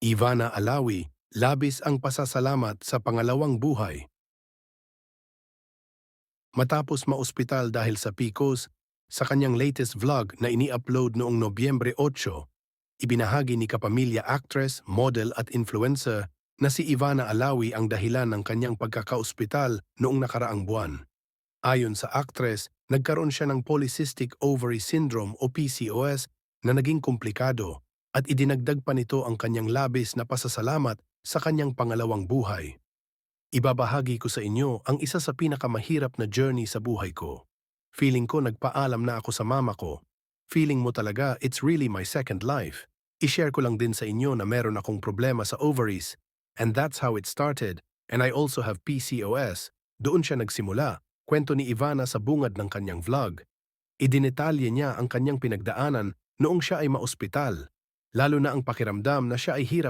Ivana Alawi, labis ang pasasalamat sa pangalawang buhay. Matapos maospital dahil sa PCOS, sa kanyang latest vlog na ini-upload noong Nobyembre 8, ibinahagi ni kapamilya actress, model at influencer na si Ivana Alawi ang dahilan ng kanyang pagkakaospital noong nakaraang buwan. Ayon sa actress, nagkaroon siya ng polycystic ovary syndrome o PCOS na naging komplikado at idinagdag pa nito ang kanyang labis na pasasalamat sa kanyang pangalawang buhay. Ibabahagi ko sa inyo ang isa sa pinakamahirap na journey sa buhay ko. Feeling ko nagpaalam na ako sa mama ko. Feeling mo talaga it's really my second life. I-share ko lang din sa inyo na meron akong problema sa ovaries and that's how it started and I also have PCOS. Doon siya nagsimula, kwento ni Ivana sa bungad ng kanyang vlog. Idinetalye niya ang kanyang pinagdaanan noong siya ay maospital, lalo na ang pakiramdam na siya ay hirap